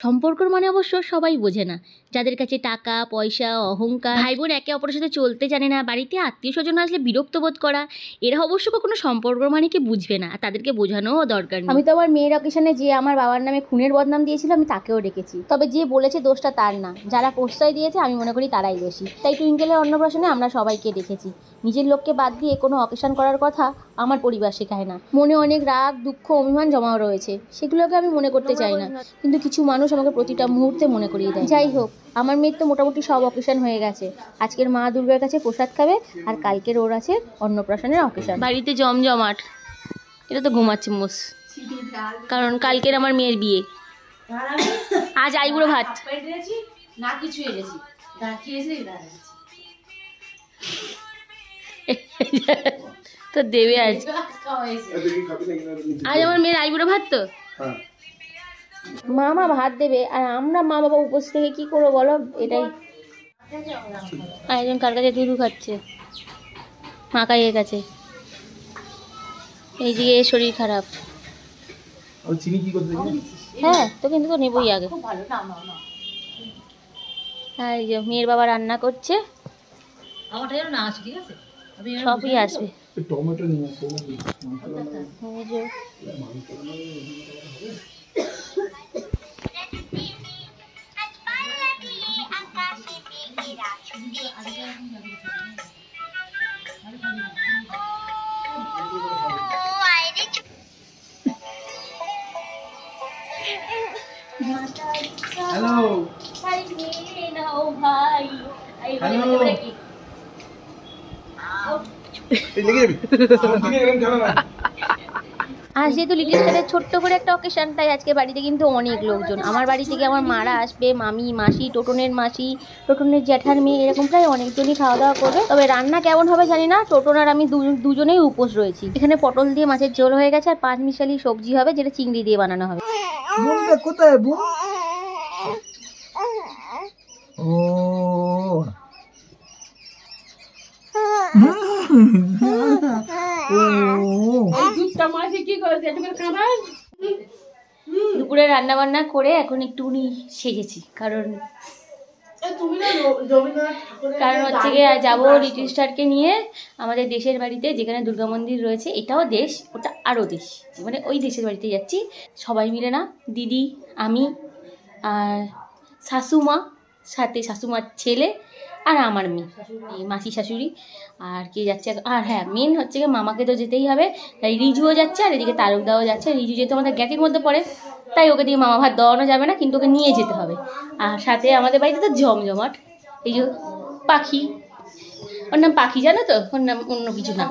সম্পর্কর মানে অবশ্য সবাই বোঝে না, যাদের কাছে টাকা পয়সা অহংকার, ভাই বোন একে অপরের সাথে চলতে জানে না, বাড়িতে আত্মীয় স্বজন আসলে বিরক্ত বোধ করা, এরা অবশ্য কখনো সম্পর্কর মানে কি বুঝবে না, আর তাদেরকে বোঝানোও দরকার নেই। আমি তো আমার মেয়ের অকেশনে যে আমার বাবার নামে খুনের বদনাম দিয়েছিল আমি তাকেও ডেকেছি, তবে যে বলেছে দোষটা তার না, যারা প্রশ্রয় দিয়েছে আমি মনে করি তারাই দোষী। তাই টুইঙ্কেলের অন্নপ্রাশনে আমরা সবাইকে ডেকেছি। নিজের লোককে বাদ দিয়ে কোনো অকেশন করার কথা আমার পরিবার শেখায় না। মনে অনেক রাগ দুঃখ অভিমান জমাও রয়েছে, সেগুলোকে আমি মনে করতে চাই না, কিন্তু কিছু মানুষ আমাকে প্রতিটা মুহূর্তে মনে করিয়ে দেয়। যাই হোক, আমার মেয়ের তো মোটামুটি সব অকেশন হয়ে গেছে। আজকের মা দুর্গার কাছে প্রসাদ খাবে, আর কালকের ওর আছে অন্নপ্রাশনের অকেশন। বাড়িতে জমজমাট। এটা তো ঘুমাচ্ছে মোস, কারণ কালকের আমার মেয়ের বিয়ে। আজ আইবুড়ো ভাত না কিছু এনেছি, তো দেবে আজ। আজ আমার মেয়ের আইবুড়ো ভাত, তো মামা ভাত দেবে, আর আমরা মা বাবা উপোস থেকে কি করবো বলো? এটাই একজন কার কাছে ধুধু খাচ্ছে, মা কাইয়ের কাছে। এইদিকে শরীর খারাপ। হ্যাঁ তো, কিন্তু তো নেবই আগে। হ্যাঁ, এই যে মেয়ের বাবা রান্না করছে, সবই আসবে। টমেটো নিয়ে হ্যালো ভাই, আজ যেহেতু লিটিল স্টারের ছোট্ট করে একটা অকেশন, তাই আজকে বাড়িতে কিন্তু অনেক লোকজন। আমার বাড়ি থেকে আমার মারা আসবে, মামি মাসি, টোটনের মাসি, টোটনের জ্যাঠার মেয়ে, এরকম প্রায় অনেকজনই খাওয়া দাওয়া করবে। তবে রান্না কেমন হবে জানি না, টোটন আর আমি দুজনেই উপোস রয়েছি। এখানে পটল দিয়ে মাছের ঝোল হয়ে গেছে, আর 5 মিশালি সবজি হবে, যেটা চিংড়ি দিয়ে বানানো হবে। কোথায় দুপুরে রান্না বান্না করে এখন একটুখানি সেজেছি, কারণ হচ্ছে গিয়ে যাবো লিটিল স্টারকে নিয়ে আমাদের দেশের বাড়িতে, যেখানে দুর্গা মন্দির রয়েছে। এটাও দেশ, ওটা আরও দেশ, মানে ওই দেশের বাড়িতে যাচ্ছি সবাই মিলে, না দিদি, আমি আর শাশুমা, সাথে শাশুমার ছেলে আর আমার মেয়ে, মাসি শাশুড়ি, আর কে যাচ্ছে। আর হ্যাঁ, মেন হচ্ছে গিয়ে মামাকে তো যেতেই হবে, তাই রিজুও যাচ্ছে, আর এদিকে তারকদাও যাচ্ছে। রিজু যেহেতু আমাদের গ্যাকের মধ্যে পড়ে, তাই ওকে দিয়ে মামা ভাত দেওয়ানো যাবে না, কিন্তু ওকে নিয়ে যেতে হবে। আর সাথে আমাদের বাড়িতে তো জমজমাট। এই যে পাখি, ওর নাম পাখি, জানো তো? ওর নাম অন্য কিছু না,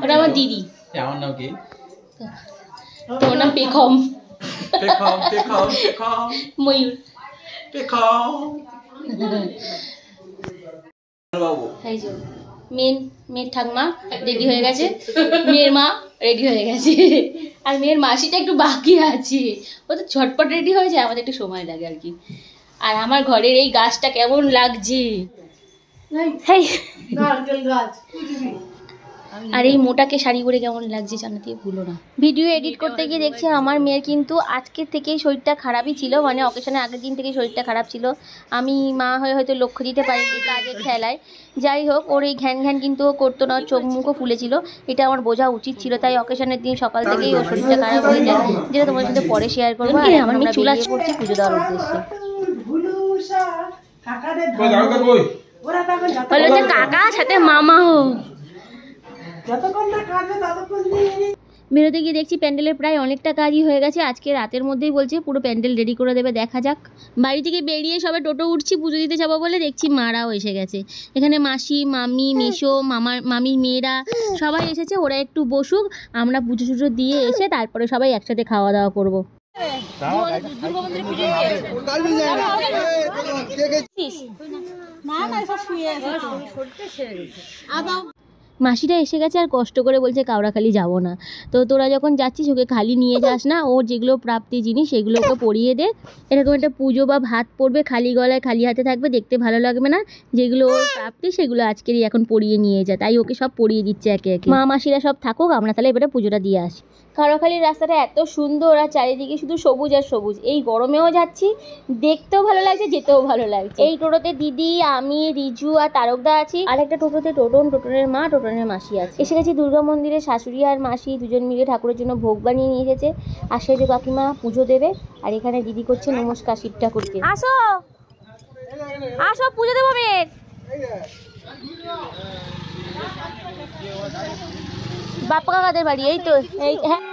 ওটা আমার দিদি। আমার নাম কি? তোর নাম পেখম, ময়ূর। এই যে মেয়ের ঠাকমা রেডি হয়ে গেছে, মেয়ের মা রেডি হয়ে গেছে, আর মেয়ের মাসিটা একটু বাকি আছে। ও তো ঝটপট রেডি হয়ে যায়, আমাদের একটু সময় লাগে আর কি। আর আমার ঘরের এই গাছটা কেমন লাগছে, আর এই মোটাকে শাড়ি পরে কেমন লাগছে জানাতে ভুলো না। ভিডিও এডিট করতে গিয়ে দেখছি আমার মেয়ের কিন্তু আজকে থেকেই শরীরটা খারাপই ছিল, মানে অকেশনের আগের দিন থেকেই শরীরটা খারাপ ছিল। আমি মা হয়ে হয়তো লক্ষ্য দিতে পারিনি কাজের খেলায়। যাই হোক, ওর এই ঘ্যান ঘ্যান কিন্তু ও করতো না, চোখ মুখও ফুলেছিল, এটা আমার বোঝা উচিত ছিল। তাই অকেশনের দিন সকাল থেকেই ওর শরীরটা খারাপ হয়ে যায়, যেটা তোমার সাথে পরে শেয়ার করবো। আমার মেয়ে চুলা করছি পুজো দেওয়ার উদ্দেশ্যে। কাকা সাথে মামা হোক। বেরোতে গিয়ে দেখছি প্যান্ডেলের প্রায় অনেকটা কাজই হয়ে গেছে, আজকে রাতের মধ্যেই বলছে পুরো প্যান্ডেল রেডি করে দেবে, দেখা যাক। বাড়ি থেকে বেরিয়ে সবাই টোটো উঠছি পুজো দিতে যাবো বলে, দেখছি মারাও এসে গেছে। এখানে মাসি, মামি, মেশো, মামির মেয়েরা সবাই এসেছে, ওরা একটু বসুক, আমরা পুজো টুজো দিয়ে এসে তারপরে সবাই একসাথে খাওয়া দাওয়া করবো। মাসিরা এসে গেছে, আর কষ্ট করে বলছে কাউরাখালি যাব না। তো তোরা যখন যাচ্ছিস ওকে খালি নিয়ে যাস না, ওর যেগুলো প্রাপ্তি জিনিস সেগুলো ওকে পরিয়ে দে। এরকম একটা পুজো বা ভাত পড়বে, খালি গলায় খালি হাতে থাকবে, দেখতে ভালো লাগবে না। যেগুলো ওর প্রাপ্তি সেগুলো আজকেরই এখন পরিয়ে নিয়ে যা, তাই ওকে সব পরিয়ে দিচ্ছে একে একে। মা মাসিরা সব থাকুক, আমরা তাহলে এবারে পুজোটা দিয়ে আসি। খাড়াখালির রাস্তাটা এত সুন্দর আর চারিদিকে শুধু সবুজ আর সবুজ। এই গরমেও যাচ্ছি, দেখতেও ভালো লাগছে, যেতেও ভালো লাগছে। এই টোটোতে দিদি, আমি, রিজু আর তারকদা আছি। আর একটা টোটোতে টোটনের মা, টোটনের মাসি আছে। এসে গেছি দুর্গা মন্দিরে। শাশুড়ি আর মাসি দুজন মিলে ঠাকুরের জন্য ভোগ বানিয়ে নিয়ে এসেছে। আর সেজো কাকিমা পুজো দেবে। আর এখানে দিদি করছে নমস্কার শিব ঠাকুরকে। আসো আসো, পুজো দেবো মেয়ের। বাপ্পা কাকাদের বাড়ি, এই তো, এই হ্যাঁ।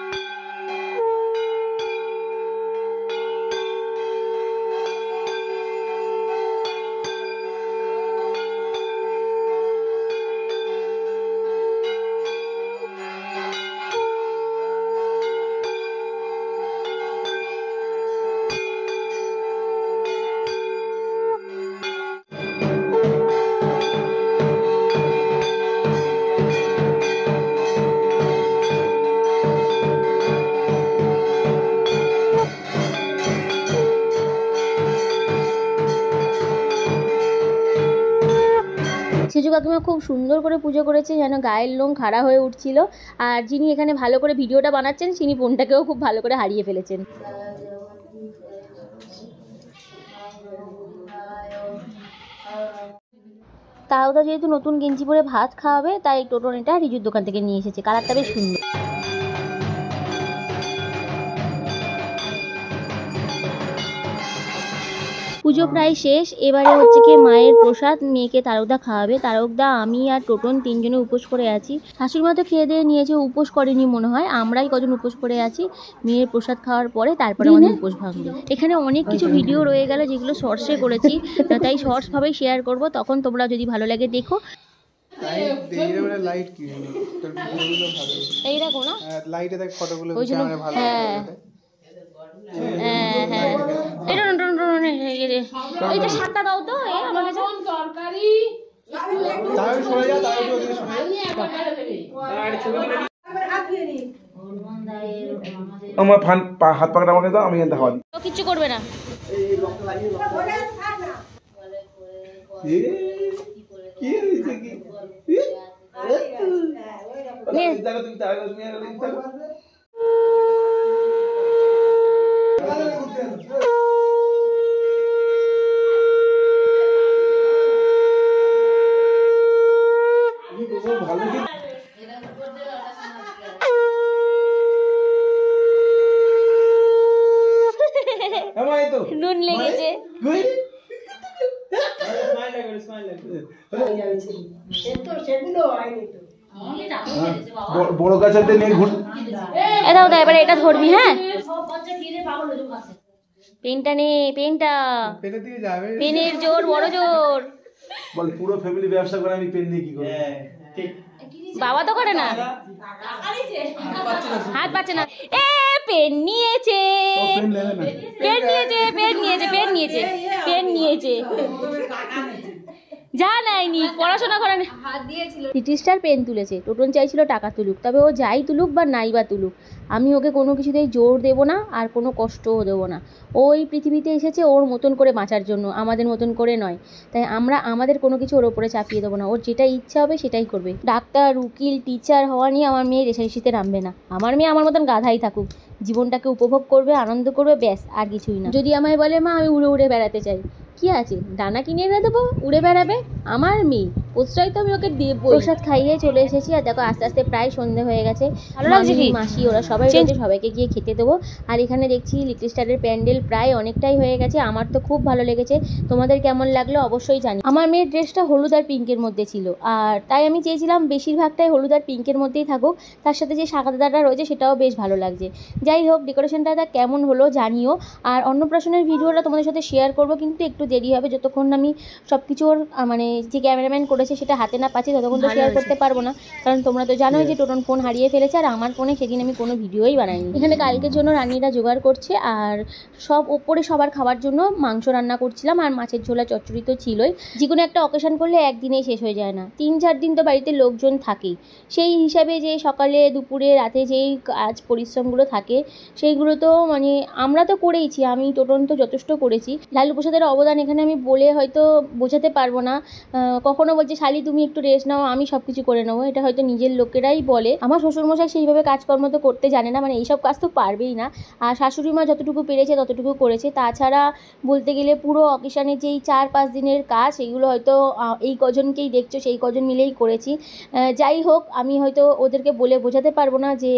সেজু কাকিমা খুব সুন্দর করে পুজো করেছে, যেন গায়ের লোম খাড়া হয়ে উঠছিল। আর যিনি এখানে ভালো করে ভিডিওটা বানাচ্ছেন, তিনি ফোনটাকেও খুব ভালো করে হারিয়ে ফেলেছেন। তাও তো যেহেতু নতুন গেঞ্জি পরে ভাত খাওয়াবে, তাই টোটনিটা রিজুর দোকান থেকে নিয়ে এসেছে। কালারটা বেশ সুন্দর। পুজো প্রায় শেষ। এবারে হচ্ছে কি মায়ের প্রসাদ মেয়েকে তারকদা খাওয়াবে। তারকদা, আমি আর টোটন তিনজনে উপোস করে আছি। শাশুড়ি মা তো খেয়ে দিয়ে নিয়েছে, উপোস করেনি মনে হয়। আমরাই কজন উপোস করে আছি। মেয়ের প্রসাদ খাওয়ার পরে তারপরে আমাদের উপোস ভাঙবে। এখানে অনেক কিছু ভিডিও রয়ে গেল যেগুলো শর্টসে করেছি, তাই শর্টস ভাবেই শেয়ার করব। তখন তোমরা যদি ভালো লাগে দেখো। এই দেখো না, লাইটে দেখ ফটোগুলো, হ্যাঁ হ্যাঁ হ্যাঁ, এইটা সাতটা দাও তো আমার কাছে। তরকারি আমার হাত পাকাটা আমাকে দাও, আমি এখানে খাওয়া দিই। কিচ্ছু করবে না। নুন লেগেছে। বড় গাছাতে নিয়ে ঘুর। দাও দাও, এবারে এটা ধরবি। হ্যাঁ, পেনটা নে, পেনটা, পেনের জোর, বড় জোর। বল, পুরো ফ্যামিলি ব্যবসা করে, আমি পেন নিয়ে কি করব? বাবা তো করে না, হাত পাচ্ছে না। এ পেন নিয়েছে, পেন নিয়েছে, পেন নিয়েছে, পেন নিয়েছে, পেন নিয়েছে। যা নাইনি, পড়াশোনা করে লিটিস্টার পেন তুলেছে। টোটন চাইছিল টাকা তুলুক, তবে ও যাই তুলুক বা নাই বা তুলুক, আমি ওকে কোনো কিছুতেই জোর দেবো না আর কোনো কষ্টও দেবো না। ও এই পৃথিবীতে এসেছে ওর মতন করে বাঁচার জন্য, আমাদের মতন করে নয়। তাই আমরা আমাদের কোনো কিছু ওর ওপরে চাপিয়ে দেবো না। ওর যেটা ইচ্ছা হবে সেটাই করবে। ডাক্তার, উকিল, টিচার হওয়া নিয়ে আমার মেয়ে রেষারেষিতে নামবে না। আমার মেয়ে আমার মতন গাধাই থাকুক, জীবনটাকে উপভোগ করবে, আনন্দ করবে, ব্যাস, আর কিছুই না। যদি আমায় বলে মা আমি উড়ে উড়ে বেড়াতে চাই, কি আছে, ডানা কিনে এনে দেবো, উড়ে বেড়াবে। আমার মেয়ে, প্রশ্রয় তো আমি ওকে দেবো। প্রসাদ খাইয়ে চলে এসেছি। আর দেখো আস্তে আস্তে প্রায় সন্ধে হয়ে গেছে। ভালো লাগছে কি? মাসি ওরা সবাই রয়েছে, সবাইকে গিয়ে খেতে দেবো। আর এখানে দেখছি লিটল স্টারের প্যান্ডেল প্রায় অনেকটাই হয়ে গেছে। আমার তো খুব ভালো লেগেছে, তোমাদের কেমন লাগলো অবশ্যই জানি। আমার মেয়ের ড্রেসটা হলুদ আর পিঙ্কের মধ্যে ছিল, আর তাই আমি চেয়েছিলাম বেশিরভাগটাই হলুদ আর পিঙ্কের মধ্যেই থাকুক। তার সাথে যে সাদাটা রয়েছে সেটাও বেশ ভালো লাগছে। যাই হোক, ডেকোরেশনটা কেমন হলো জানিও। আর অন্নপ্রাশনের ভিডিওটা তোমাদের সাথে শেয়ার করবো, কিন্তু একটু দেরি হবে। যতক্ষণ আমি সব কিছু মানে যে ক্যামেরাম্যান করেছে সেটা হাতে না পাচ্ছি, ততক্ষণ তো শেয়ার করতে পারবো না। কারণ তোমরা তো জানোই যে টোটন ফোন হারিয়ে ফেলেছে, আর আমার ফোনে সেদিন আমি কোনো ভিডিওই বানাইনি। এখানে কালকের জন্য রান্নিরা জোগাড় করছে, আর সব ওপরে সবার খাওয়ার জন্য মাংস রান্না করছিলাম। আর মাছের ঝোলা চচ্চড়ি তো ছিলই। যে কোনো একটা অকেশন করলে একদিনেই শেষ হয়ে যায় না, 3-4 দিন তো বাড়িতে লোকজন থাকেই। সেই হিসাবে যে সকালে দুপুরে রাতে যেই কাজ পরিশ্রমগুলো থাকে সেইগুলো তো মানে আমরা তো করেইছি, আমি টোটন তো যথেষ্ট করেছি। লালু প্রসাদের অবদান এখানে আমি বলে হয়তো বোঝাতে পারবো না। কখনো বলছে যে শালি তুমি একটু রেস্ট নাও, আমি সব কিছু করে নেবো। এটা হয়তো নিজের লোকেরাই বলে। আমার শ্বশুরমশাই সেইভাবে কাজকর্ম তো করতে জানে না, মানে এইসব কাজ তো পারবেই না। আর শাশুড়ি মা যতটুকু পেরেছে ততটুকু করেছে। তাছাড়া বলতে গেলে পুরো অকেশানের যেই 4-5 দিনের কাজ, এগুলো হয়তো এই কজনকেই দেখছো সেই কজন মিলেই করেছি। যাই হোক, আমি হয়তো ওদেরকে বলে বোঝাতে পারবো না, যে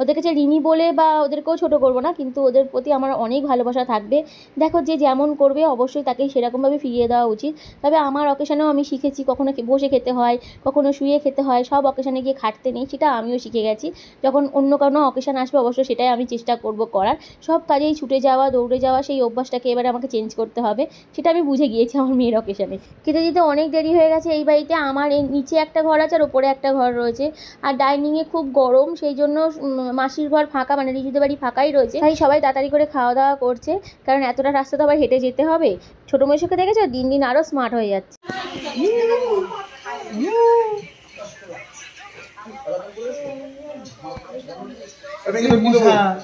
ওদের কাছে ঋণী বলে বা ওদেরকেও ছোট করবো না, কিন্তু ওদের প্রতি আমার অনেক ভালোবাসা থাকবে। দেখো, যে যেমন করবে অবশ্যই তাকে সেরকমভাবে ফিরিয়ে দেওয়া উচিত। তবে আমার অকেশানেও আমি শিখেছি কখনো বসে খেতে হয়, কখনো শুয়ে খেতে হয়, সব অকেশানে গিয়ে খাটতে নেই, সেটা আমিও শিখে গেছি। যখন অন্য কোনো অকেশান আসবে অবশ্যই সেটাই আমি চেষ্টা করব করার। সব কাজেই ছুটে যাওয়া, দৌড়ে যাওয়া, সেই অভ্যাসটাকে এবারে আমাকে চেঞ্জ করতে হবে। সেটা আমি বুঝে গিয়েছি আমার মেয়ের অকেশানে। খেতে যেতে অনেক দেরি হয়ে গেছে এই বাড়িতে। আমার এই নিচে একটা ঘর আছে আর ওপরে একটা ঘর রয়েছে, আর ডাইনিংয়ে খুব গরম, সেই জন্য মাসির ঘর ফাঁকা, মানে রিজুদের বাড়ি ফাঁকাই রয়েছে। তাই সবাই তাড়াতাড়ি করে খাওয়া দাওয়া করছে, কারণ এতটা রাস্তা তো আবার হেঁটে যেতে হবে। ছোটো মেয়েকে দেখেছো, দিন দিন আরও স্মার্ট হয়ে যাচ্ছে।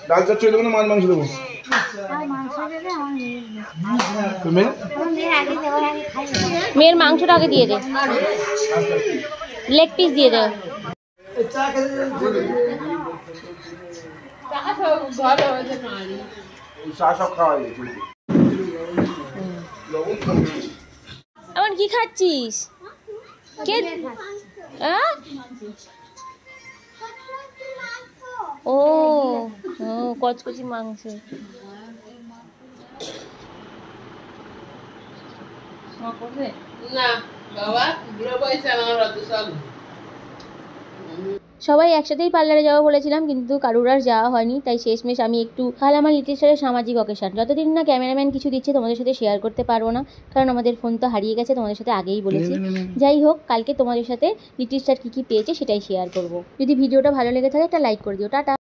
ডাল চাচ্ছ দেবো না মাছ মাংস দেবো? মেয়ের মাংসটা আগে দিয়ে দে, লেগ পিস দিয়ে দে। এমন কি খাচ্ছিস? কে? ও কচকচি মাংস। সবাই একসাথেই পার্লারে যাওয়া বলেছিলাম, কিন্তু কারুর আর যাওয়া হয়নি। তাই শেষমেশ আমি একটু কাল আমার লিটিল স্টারের সামাজিক অকেশন, যতদিন না ক্যামেরাম্যান কিছু দিচ্ছে তোমাদের সাথে শেয়ার করতে পারবো না, কারণ আমাদের ফোন তো হারিয়ে গেছে, তোমাদের সাথে আগেই বলেছি। যাই হোক, কালকে তোমাদের সাথে লিটিল স্টার কী কী পেয়েছে সেটাই শেয়ার করব। যদি ভিডিওটা ভালো লেগে থাকে একটা লাইক করে দিও। টাটা।